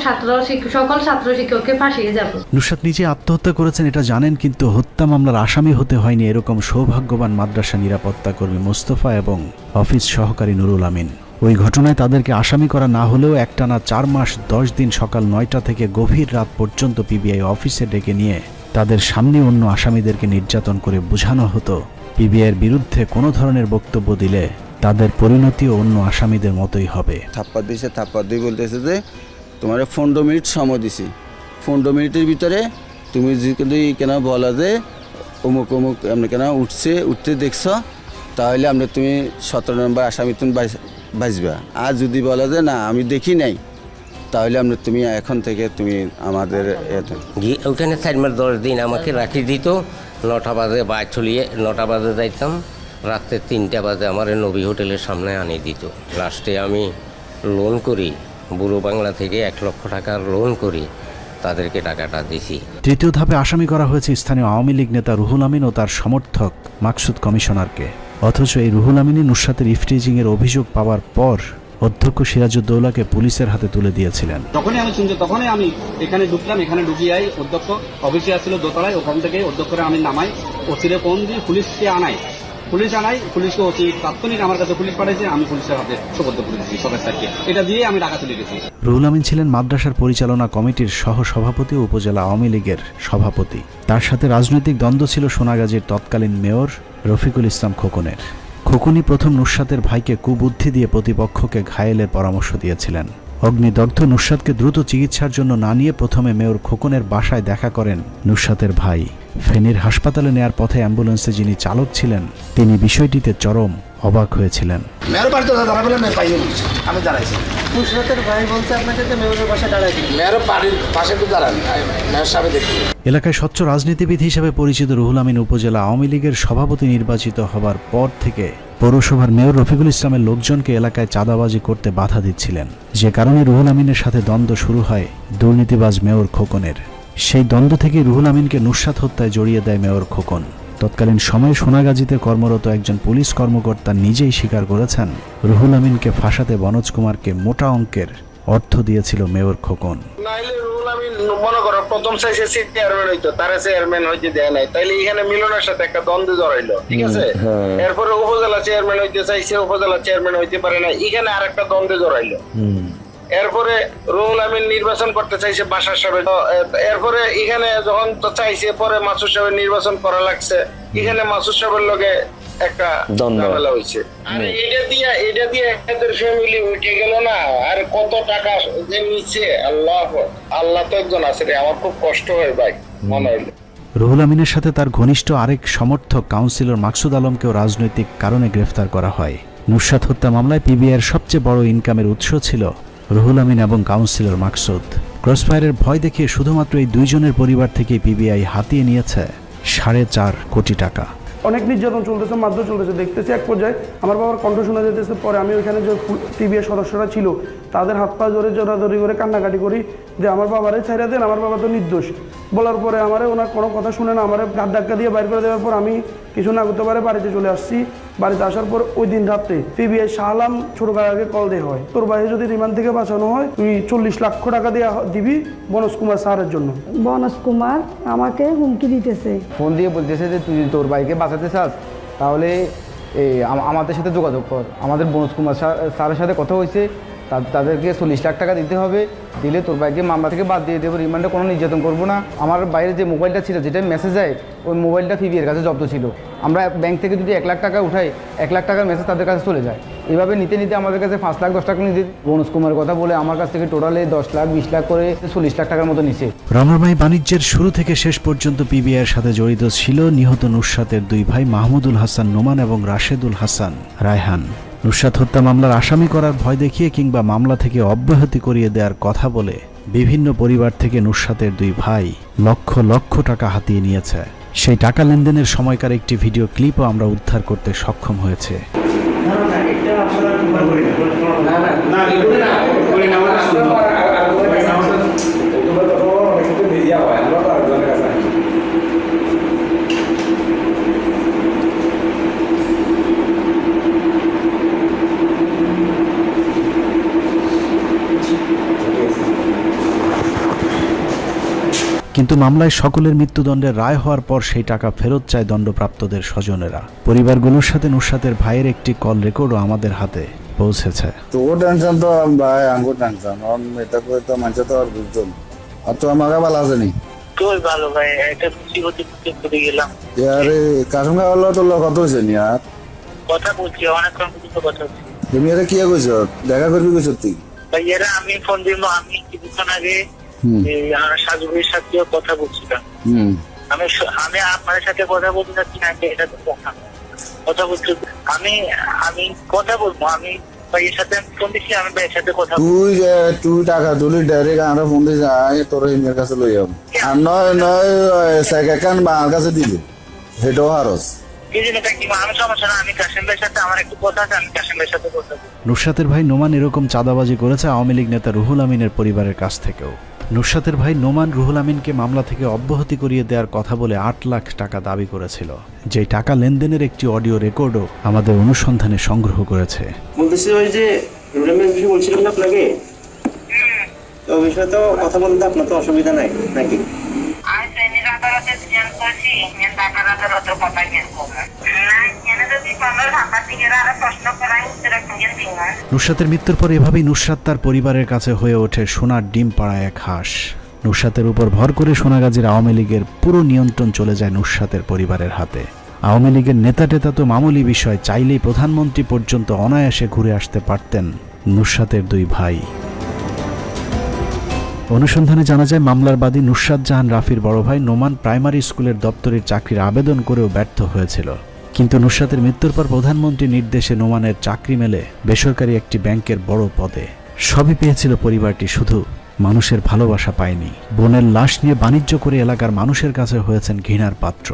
সকল ছাত্র শিক্ষককে ফাঁসিয়ে যাব। নুসরাত নিজে আত্মহত্যা করেছেন এটা জানেন, কিন্তু হত্যা মামলার আসামি হতে হয়নি এরকম সৌভাগ্যবান মাদ্রাসা নিরাপত্তা কর্মী মোস্তফা এবং অফিস সহকারী নুরুল আমিন। ওই ঘটনায় তাদেরকে আসামি করা না হলেও একটানা 4 মাস 10 দিন সকাল 9টা থেকে গভীর রাত পর্যন্ত পিবিআই অফিসে ডেকে নিয়ে তাদের সামনে অন্য আসামিদেরকে নির্যাতন করে বোঝানো হতো পিবিআইয়ের বিরুদ্ধে কোনো ধরনের বক্তব্য দিলে তাদের পরিণতিও অন্য আসামিদের মতোই হবে। থাপ্পড় দিয়ে বলতেছে যে তোমার 15 মিনিট সময় দিছি, 15 মিনিটের ভিতরে তুমি যদি কেন বলা যে অমুক আপনি কেন উঠতে দেখছ, তাহলে আমরা তুমি 17 নম্বর আসামি তুমি বাঁচবা। আর যদি বলা যে না আমি দেখি নাই, তাহলে আমরা তুমি এখন থেকে তুমি আমাদের ওখানে 4 মাস 10 দিন আমাকে রাখি দিত। 9টা বাজে বাইর চলিয়ে 9টা বাজে যাইতাম, রাত্রে 3টা বাজে আমার নবী হোটেলের সামনে আনিয়ে দিত। লাস্টে আমি লোন করি, বুড়ো বাংলা থেকে 1 লক্ষ টাকার লোন করি, তাদেরকে টাকাটা দিছি। তৃতীয় ধাপে আসামি করা হয়েছে স্থানীয় আওয়ামী লীগ নেতা রুহুল আমিন ও তার সমর্থক মাকসুদ কমিশনারকে। অথচ এই রুহুল আমিনই নুসরাতের ইফটিজিংয়ের অভিযোগ পাওয়ার পর অধ্যক্ষ সিরাজউদ্দৌলাকে পুলিশের হাতে তুলে দিয়েছিলেন। যখনই আমি শুনছি তখনই আমি এখানে ঢুকলাম। এখানে ঢুকিয়াই অধ্যক্ষ অফিসে আসছিল দোতলায়, ওখান থেকে অধ্যক্ষরে আমি নামাই, ওসিরে ফোন দিয়ে পুলিশকে আনাই। পুলিশকে ওসি তাৎক্ষণিক আমার কাছে পুলিশ পাঠাইছে, আমি পুলিশের হাতে সুপর্দ করে দিচ্ছি 27 তারিখে। এটা দিয়ে আমি ঢাকা চলে গেছি। রুহুল আমিন ছিলেন মাদ্রাসার পরিচালনা কমিটির সহ সভাপতি ও উপজেলা আওয়ামী লীগের সভাপতি। তার সাথে রাজনৈতিক দ্বন্দ্ব ছিল সোনাগাজীর তৎকালীন মেয়র রফিকুল ইসলাম খোকনের। খোকনই প্রথম নুসরাতের ভাইকে কুবুদ্ধি দিয়ে প্রতিপক্ষকে ঘায়েলের পরামর্শ দিয়েছিলেন। অগ্নিদগ্ধ নুসরাতকে দ্রুত চিকিৎসার জন্য না নিয়ে প্রথমে মেয়র খোকনের বাসায় দেখা করেন নুসরাতের ভাই। ফেনীর হাসপাতালে নেয়ার পথে অ্যাম্বুলেন্সে যিনি চালক ছিলেন তিনি বিষয়টিতে চরম অবাক হয়েছিলেন। এলাকায় স্বচ্ছ রাজনীতিবিদ হিসেবে পরিচিত রুহুল আমিন উপজেলা আওয়ামী লীগের সভাপতি নির্বাচিত হবার পর থেকে পৌরসভার মেয়র রফিকুল ইসলামের লোকজনকে এলাকায় চাঁদাবাজি করতে বাধা দিচ্ছিলেন, যে কারণে রুহুল আমিনের সাথে দ্বন্দ্ব শুরু হয় দুর্নীতিবাজ মেয়র খোকনের। সেই দ্বন্দ্ব থেকে রুহুল আমিনকে নুসরাত হত্যায় জড়িয়ে দেয় মেয়র খোকন। তৎকালীন সময়ে সোনাগাজীতে কর্মরত একজন পুলিশ কর্মকর্তা নিজেই স্বীকার করেছেন রুহুল আমিনকে ফাঁসাতে বনজ কুমারকে মোটা অঙ্কের অর্থ দিয়েছিল মেয়র খোকন। মনে করো প্রথম সাইজে চেয়ারম্যান হইতো, তারা চেয়ারম্যান হইতে দেয় নাই, তাইলে এখানে মিলনের সাথে একটা দ্বন্দ্ব জড়াইলো, ঠিক আছে। এরপরে উপজেলা চেয়ারম্যান হইতে চাইছে, উপজেলা চেয়ারম্যান হইতে পারে না, এখানে আর একটা দ্বন্দ্ব জড়াইলো। এরপরে রুহুল আমিন নির্বাচন করতে চাইছে বাসার সাহেব, এরপরে এখানে যখন তো চাইছে পরে মাসুদ সাহেবের নির্বাচন করা লাগছে, এখানে মাসুদ সাহেবের লগে একটা ঝামেলা হয়েছে। আর এটা দিয়ে এদের ফ্যামিলি উঠে গেল না, আর কত টাকা যে নিচ্ছে, আল্লাহ তো একজন আছে রে, আমার খুব কষ্ট হয় ভাই মনে হইলো। রুহুল আমিনের সাথে তার ঘনিষ্ঠ আরেক সমর্থক কাউন্সিলর মাকসুদ আলমকেও রাজনৈতিক কারণে গ্রেফতার করা হয়। নুসরাত হত্যা মামলায় পিবিআইয়ের সবচেয়ে বড় ইনকামের উৎস ছিল রুহুল আমিন এবং কাউন্সিলর মাকসুদ। ক্রসফায়ারের ভয় দেখিয়ে শুধুমাত্র এই দুইজনের পরিবার থেকে পিবিআই হাতিয়ে নিয়েছে 4.5 কোটি টাকা। অনেক নির্যাতন চলতেছে, মারধর চলতেছে, দেখতেছি এক পর্যায়ে আমার বাবার কণ্ঠ শোনা যেতেছে। পরে আমি ওইখানে যে পিবিআই সদস্যরা ছিল তাদের হাত পা জোরে জোরাজোরি করে কান্নাকাটি করি যে আমার বাবারে ছাইড়া দেন, আমার বাবা তো নির্দোষ। বলার পরে আমারে ওনার কোনো কথা শুনে না, আমার গাদ ধাক্কা দিয়ে বাইর করে দেওয়ার পর আমি কিছু না করতে পারে বাড়িতে চলে আসছি। বাড়িতে আসার পর ওই দিন রাত্রে পিবিআই শাহ আলম ছোট কাকাকে কল দেওয়া হয়, তোর ভাই যদি রিমান্ড থেকে বাঁচানো হয় তুই 40 লাখ টাকা দিয়ে দিবি বনজ কুমার স্যারের জন্য। বনজ কুমার আমাকে হুমকি দিতেছে, ফোন দিয়ে বলতেছে যে তুই তোর ভাইকে বাঁচাতে চাস তাহলে আমাদের সাথে যোগাযোগ কর। আমাদের বনজ কুমার স্যারের সাথে কথা হয়েছে, তাদেরকে 40 লাখ টাকা দিতে হবে, দিলে তোর ভাইকে মামলা থেকে বাদ দিয়ে দেবো, রিমান্ডে কোনো নির্যাতন করবো না। আমার বাইরে যে মোবাইলটা ছিল যেটা মেসেজ যায় ওই মোবাইলটা পিবিআইয়ের কাছে জব্দ ছিল। আমরা ব্যাংক থেকে যদি 1 লাখ টাকা উঠাই 1 লাখ টাকার মেসেজ তাদের কাছে চলে যায়। এভাবে নিতে নিতে আমাদের কাছে 5 লাখ 10 টাকা নিতে বনজ কুমারের কথা বলে আমার কাছ থেকে টোটালে 10 লাখ 20 লাখ করে 40 লাখ টাকার মতো নিছে। রমরমাই বাণিজ্যের শুরু থেকে শেষ পর্যন্ত পিবিআইয়ের সাথে জড়িত ছিল নিহত নুসরাতের 2 ভাই মাহমুদুল হাসান নোমান এবং রাশেদুল হাসান রায়হান। নুসরাত হত্যা মামলার আসামি করার ভয় দেখিয়ে কিংবা মামলা থেকে অব্যাহতি করিয়ে দেওয়ার কথা বলে বিভিন্ন পরিবার থেকে নুসরাতের 2 ভাই লক্ষ লক্ষ টাকা হাতিয়ে নিয়েছে। সেই টাকা লেনদেনের সময়কার একটি ভিডিও ক্লিপও আমরা উদ্ধার করতে সক্ষম হয়েছে। কিন্তু মামলায় সকলের মৃত্যুদণ্ডের রায় হওয়ার পর সেই টাকা ফেরত চায় দণ্ডপ্রাপ্তদের স্বজনেরা। পরিবারগুলোর সাথে নুসরাতের ভাইয়ের একটি কল রেকর্ডও আমাদের হাতে পৌঁছেছে। তো ও টেনশন তো ভাই আঙ্গো টেনশন, এটা করে তো মানুষ তো আর বুঝতো না। আর তো আমাকে ভালো আছে নি তুই ভালো ভাই, এটা মুসিবতে পড়ে গেলাম। আরে কাসম কা হলো তোর কত হইছে নি? আর কথা বলছি অনেকক্ষণ পর্যন্ত কথা বলছি। তুমি এটা কি কইছো? দেখা করবি কইছো তুই? ভাই এরা আমি ফোন দিব, আমি কিছুক্ষণ আগে আমার সাজুবের সাথে কথা বলছিলাম। আমি আপনার সাথে কথা বলতে চাচ্ছি না, এটা তো কথা বলছি। আমি কথা বলবো, আমি ভাইয়ের সাথে ফোন দিচ্ছি, আমি ভাইয়ের সাথে কথা তুই টাকা তুলি ডাইরেক্ট আমরা ফোন দিয়ে যাই তোর এর কাছে লই যাবো। আর নয় নয় সাইকেল আমার কাছে দিবি, সেটাও হারস। নুসরাতের ভাই নোমান এরকম চাঁদাবাজি করেছে আওয়ামী লীগ নেতা রুহুল আমিনের পরিবারের কাছ থেকেও। নুসরাতের ভাই নোমান রুহুল আমিনকে মামলা থেকে অব্যাহতি করিয়ে দেওয়ার কথা বলে 8 লাখ টাকা দাবি করেছিল, যেই টাকা লেনদেনের একটি অডিও রেকর্ডও আমাদের অনুসন্ধানে সংগ্রহ করেছে। বলতেছি ওই যে রুহুল আমিন বিষয় বলছিলাম না আপনাকে, তো ওই বিষয়ে তো কথা বলতে আপনার তো অসুবিধা নাই নাকি? নুসরাতের মৃত্যুর পর এভাবেই নুসরাত তার পরিবারের কাছে হয়ে ওঠে সোনার ডিম পাড়া এক হাঁস। নুসরাতের উপর ভর করে সোনাগাজীর আওয়ামী লীগের পুরো নিয়ন্ত্রণ চলে যায় নুসরাতের পরিবারের হাতে। আওয়ামী লীগের নেতা টেতা তো মামুলি বিষয়, চাইলেই প্রধানমন্ত্রী পর্যন্ত অনায়াসে ঘুরে আসতে পারতেন নুসরাতের 2 ভাই। অনুসন্ধানে জানা যায় মামলার বাদী নুসরাত জাহান রাফির বড় ভাই নোমান প্রাইমারি স্কুলের দপ্তরের চাকরির আবেদন করেও ব্যর্থ হয়েছিল। কিন্তু নুসরাতের মৃত্যুর পর প্রধানমন্ত্রীর নির্দেশে নোমানের চাকরি মেলে বেসরকারি একটি ব্যাংকের বড় পদে। সবই পেয়েছিল পরিবারটি, শুধু মানুষের ভালোবাসা পায়নি। বোনের লাশ নিয়ে বাণিজ্য করে এলাকার মানুষের কাছে হয়েছেন ঘৃণার পাত্র।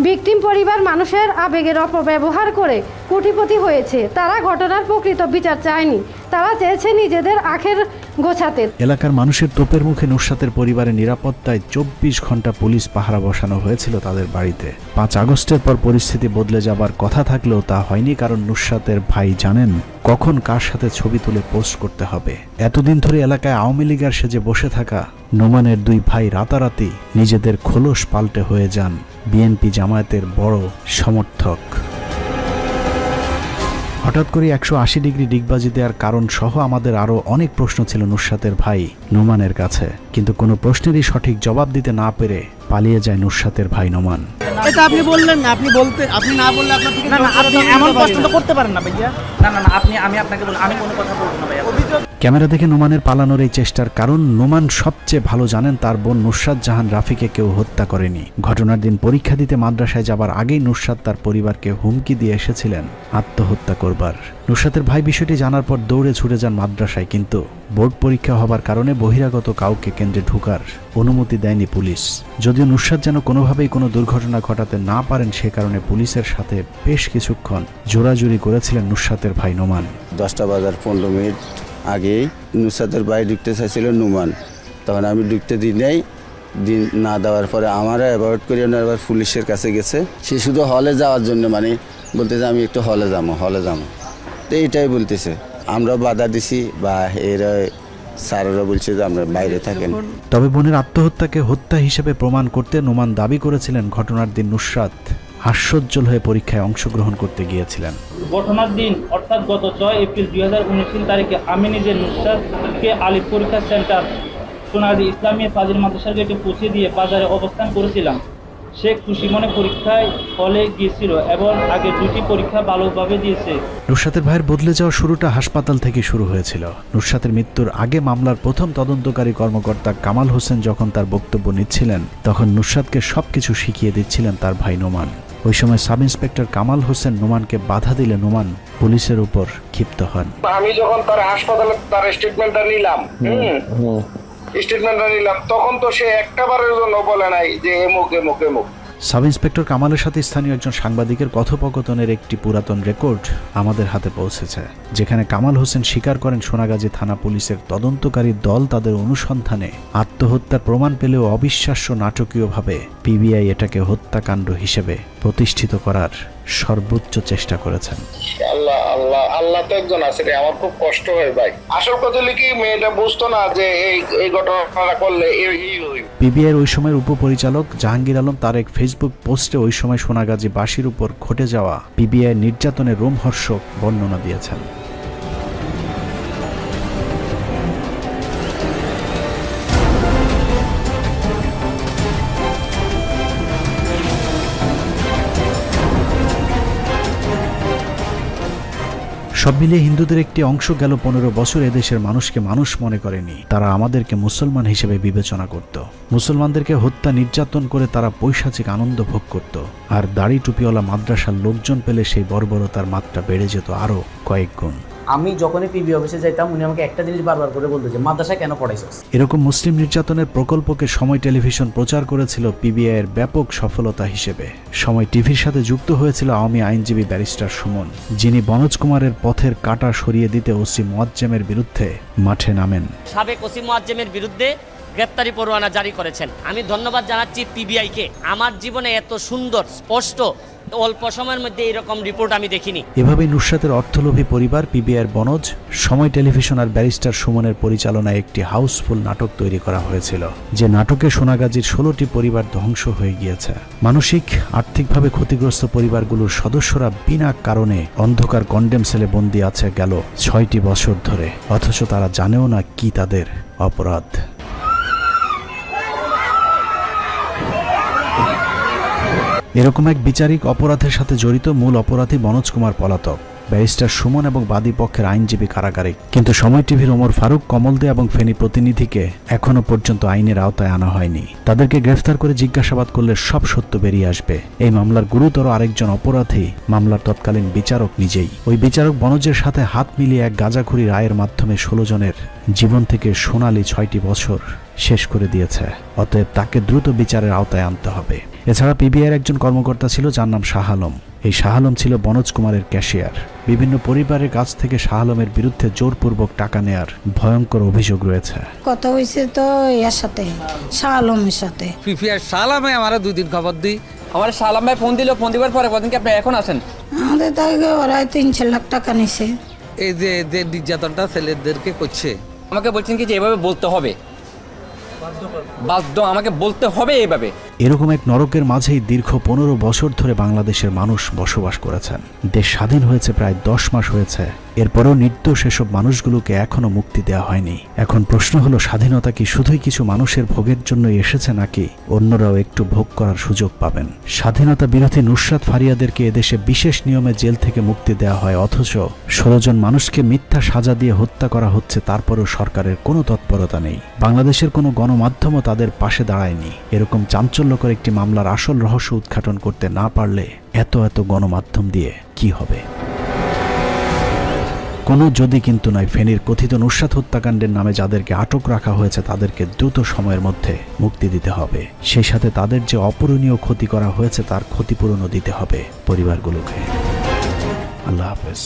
ভিকটিম পরিবার মানুষের আবেগের অপব্যবহার করে কোটিপতি হয়েছে। তারা ঘটনার প্রকৃত বিচার চায়নি, তারা চেয়েছে নিজেদের আখের গোছাতে। এলাকার মানুষের তোপের মুখে নুসরাতের পরিবারের নিরাপত্তায় 24 ঘন্টা পুলিশ পাহারা বসানো হয়েছিল তাদের বাড়িতে। 5 আগস্টের পর পরিস্থিতি বদলে যাবার কথা থাকলেও তা হয়নি, কারণ নুসরাতের ভাই জানেন কখন কার সাথে ছবি তুলে পোস্ট করতে হবে। এতদিন ধরে এলাকায় আওয়ামী লীগার সেজে বসে থাকা নোমানের 2 ভাই রাতারাতি নিজেদের খোলস পাল্টে হয়ে যান বিএনপি জামায়াতের বড় সমর্থক। হঠাৎ করে 180 ডিগ্রি ডিগবাজি দেওয়ার কারণ সহ আমাদের আরও অনেক প্রশ্ন ছিল নুসরাতের ভাই নোমানের কাছে, কিন্তু কোনো প্রশ্নেরই সঠিক জবাব দিতে না পেরে পালিয়ে যায় নুসরাতের ভাই নোমান। এটা আপনি বললেন না, আপনি না বললে আপনার থেকে না আপনি এমন প্রশ্ন তো করতে পারেন না ভাইয়া। না আমি আপনাকে বলবো, আমি কোনো কথা বলবো না ভাইয়া। ক্যামেরা দেখে নোমানের পালানোর এই চেষ্টার কারণ নোমান সবচেয়ে ভালো জানেন তার বোন নুসরাত জাহান রাফিকে কেউ হত্যা করেনি। ঘটনার দিন পরীক্ষা দিতে মাদ্রাসায় যাবার আগেই নুসরাত তার পরিবারকে হুমকি দিয়ে এসেছিলেন আত্মহত্যা করবার। নুসরাতের ভাই বিষয়টি জানার পর দৌড়ে ছুটে যান মাদ্রাসায়, কিন্তু বোর্ড পরীক্ষা হবার কারণে বহিরাগত কাউকে কেন্দ্রে ঢোকার অনুমতি দেয়নি পুলিশ। যদিও নুসরাত যেন কোনোভাবেই কোনো দুর্ঘটনা ঘটাতে না পারেন সে কারণে পুলিশের সাথে বেশ কিছুক্ষণ জোরাজুরি করেছিলেন নুসরাতের ভাই নোমান। 10টা বাজার 15 মিনিট আগেই নুসরাতের ভাই ঢুকতে চাইছিল নোমান, তখন আমি ঢুকতে দিই নাই। দিন না দেওয়ার পরে আমারও অ্যাভয়েড করে এবার পুলিশের কাছে গেছে। সে শুধু হলে যাওয়ার জন্য মানে বলতেছে আমি একটু হলে যাবো তো এইটাই বলতেছে। আমরা বাধা দিছি বা এরা স্যারেরা বলছে যে আমরা বাইরে থাকেন। তবে বোনের আত্মহত্যাকে হত্যা হিসেবে প্রমাণ করতে নোমান দাবি করেছিলেন ঘটনার দিন নুসরাত হাস্যোজ্জ্বল হয়ে পরীক্ষায় অংশগ্রহণ করতে গিয়েছিলেন। ঘটনার দিন অর্থাৎ গত 6 এপ্রিল 2019 তারিখে আমি নিজে নুসরাতকে আলিফ পরীক্ষা সেন্টার সোনাগাজী ইসলামী ফাজিল মাদ্রাসার গেটে পৌঁছে দিয়ে বাজারে অবস্থান করেছিলাম। সে খুশি মনে পরীক্ষায় হলে গিয়েছিল এবং আগে 2টি পরীক্ষা ভালোভাবে দিয়েছে। নুসরাতের ভাইয়ের বদলে যাওয়া শুরুটা হাসপাতাল থেকে শুরু হয়েছিল। নুসরাতের মৃত্যুর আগে মামলার প্রথম তদন্তকারী কর্মকর্তা কামাল হোসেন যখন তার বক্তব্য নিচ্ছিলেন তখন নুসরাতকে সবকিছু শিখিয়ে দিচ্ছিলেন তার ভাই নোমান। ওই সময় সাব ইন্সপেক্টর কামাল হোসেন নোমানকে বাধা দিলে নোমান পুলিশের উপর ক্ষিপ্ত হন। আমি যখন তার হাসপাতালে তার স্টেটমেন্টটা নিলাম তখন তো সে একটাবারের জন্য বলে নাই যে এমুক। সাব ইন্সপেক্টর কামালের সাথে স্থানীয় একজন সাংবাদিকের কথোপকথনের একটি পুরাতন রেকর্ড আমাদের হাতে পৌঁছেছে, যেখানে কামাল হোসেন স্বীকার করেন সোনাগাজী থানা পুলিশের তদন্তকারী দল তাদের অনুসন্ধানে আত্মহত্যার প্রমাণ পেলেও অবিশ্বাস্য নাটকীয়ভাবে পিবিআই এটাকে হত্যাকাণ্ড হিসেবে প্রতিষ্ঠিত করার সর্বোচ্চ চেষ্টা করেছেন। আল্লাহ তো একজন আছে রে, আমার খুব কষ্ট হয় ভাই। আসল কথা হলো কি মেয়েটা বুঝতো না যে এই ঘটনাটা করলে পিবিআইয়ের ওই সময়ের উপপরিচালক জাহাঙ্গীর আলম তার এক ফেসবুক পোস্টে ওই সময় সোনাগাজী বাসীর উপর ঘটে যাওয়া পিবিআই নির্যাতনের রোমহর্ষক বর্ণনা দিয়েছেন। সব মিলিয়ে হিন্দুদের একটি অংশ গেল 15 বছর এদেশের মানুষকে মানুষ মনে করেনি। তারা আমাদেরকে মুসলমান হিসেবে বিবেচনা করত। মুসলমানদেরকে হত্যা নির্যাতন করে তারা পৈশাচিক আনন্দ ভোগ করত। আর দাড়ি টুপিওয়ালা মাদ্রাসার লোকজন পেলে সেই বর্বরতার মাত্রা বেড়ে যেত আরো কয়েক গুণ। আমি যখনই পিবি অফিসে যাইতাম উনি আমাকে একটা জিনিস বারবার করে বলতো যে মাদ্রাসা কেন পড়াইছস। এরকম মুসলিম নির্যাতনের প্রকল্পকে সময় টেলিভিশন প্রচার করেছিল পিবিআইয়ের ব্যাপক সফলতা হিসেবে। সময় টিভির সাথে যুক্ত হয়েছিল আওয়ামী আইনজীবী ব্যারিস্টার সুমন, যিনি বনোজ কুমারের পথের কাঁটা সরিয়ে দিতে ওসি মুয়াজ্জেমের বিরুদ্ধে মাঠে নামেন। সাবেক ওসি মুয়াজ্জেমের বিরুদ্ধে গ্রেপ্তারি পরোয়ানা জারি করেছেন। আমি ধন্যবাদ জানাচ্ছি পিবিআইকে। আমার জীবনে এত সুন্দর স্পষ্ট অল্প সময়ের মধ্যে এরকম রিপোর্ট আমি দেখিনি। এভাবেই নুসরাতের অর্থলোভী পরিবার, পিবিআইয়ের বনজ, সময় টেলিভিশন আর ব্যারিস্টার সুমনের পরিচালনায় একটি হাউসফুল নাটক তৈরি করা হয়েছিল, যে নাটকে সোনাগাজীর 16টি পরিবার ধ্বংস হয়ে গিয়েছে। মানসিক আর্থিকভাবে ক্ষতিগ্রস্ত পরিবারগুলোর সদস্যরা বিনা কারণে অন্ধকার কন্ডেম সেলে বন্দী আছে গেল 6টি বছর ধরে, অথচ তারা জানেও না কি তাদের অপরাধ। এরকম এক বিচারিক অপরাধের সাথে জড়িত মূল অপরাধী বনোজ কুমার পলাতক, ব্যারিস্টার সুমন এবং বাদী পক্ষের আইনজীবী কারাগারে। কিন্তু সময় টিভির ওমর ফারুক, কমল দে এবং ফেনী প্রতিনিধিকে এখনো পর্যন্ত আইনের আওতায় আনা হয়নি। তাদেরকে গ্রেফতার করে জিজ্ঞাসাবাদ করলে সব সত্য বেরিয়ে আসবে। এই মামলার গুরুতর আরেকজন অপরাধী মামলার তৎকালীন বিচারক নিজেই। ওই বিচারক বনজের সাথে হাত মিলিয়ে এক গাঁজাখুরি রায়ের মাধ্যমে 16 জনের জীবন থেকে সোনালী 6টি বছর শেষ করে দিয়েছে। অতএব তাকে দ্রুত বিচারের আওতায় আনতে হবে। এছাড়া পিবিআইয়ের একজন কর্মকর্তা ছিল যার নাম শাহ আলম। এই শাহ আলম ছিল বনোজ কুমারের ক্যাশিয়ার। বিভিন্ন পরিবারের কাছ থেকে শাহ আলমের বিরুদ্ধে জোরপূর্বক টাকা নেয়ার ভয়ঙ্কর অভিযোগ রয়েছে। কত হয়েছে তো এর সাথে, শাহ আলমের সাথে। পিপিআর শাহ আলমে আমার 2 দিন খবর দিই। আমার শাহ আলম ভাই ফোন দিল, ফোন দিবার পরে বলেন কি আপনি এখন আসেন। আমাদের তাকে ওরা 3-4 লাখ টাকা নিছে। এই যে নির্যাতনটা ছেলেদেরকে করছে, আমাকে বলছেন কি যে এভাবে বলতে হবে, বাধ্য আমাকে বলতে হবে এইভাবে। এরকম এক নরকের মাঝেই দীর্ঘ 15 বছর ধরে বাংলাদেশের মানুষ বসবাস করেছেন। দেশ স্বাধীন হয়েছে প্রায় 10 মাস হয়েছে, এরপরেও নির্দোষ এসব মানুষগুলোকে এখনো মুক্তি দেওয়া হয়নি। এখন প্রশ্ন হলো, স্বাধীনতা কি শুধুই কিছু মানুষের ভোগের জন্যই এসেছে, নাকি অন্যরাও একটু ভোগ করার সুযোগ পাবেন? স্বাধীনতা বিরোধী নুসরাত ফারিয়াদেরকে এদেশে বিশেষ নিয়মে জেল থেকে মুক্তি দেওয়া হয়, অথচ 16 জন মানুষকে মিথ্যা সাজা দিয়ে হত্যা করা হচ্ছে। তারপরেও সরকারের কোনো তৎপরতা নেই। বাংলাদেশের কোনো গণমাধ্যমও তাদের পাশে দাঁড়ায়নি। এরকম চাঞ্চল্যকর একটি মামলার আসল রহস্য উদ্ঘাটন করতে না পারলে এত গণমাধ্যম দিয়ে কি হবে? কোনো যদি কিন্তু নয়। ফেনীর কথিত নুসরাত হত্যাকাণ্ডের নামে যাদেরকে আটক রাখা হয়েছে তাদেরকে দ্রুত সময়ের মধ্যে মুক্তি দিতে হবে। সেই সাথে তাদের যে অপূরণীয় ক্ষতি করা হয়েছে তার ক্ষতিপূরণও দিতে হবে পরিবারগুলোকে। আল্লাহ হাফেজ।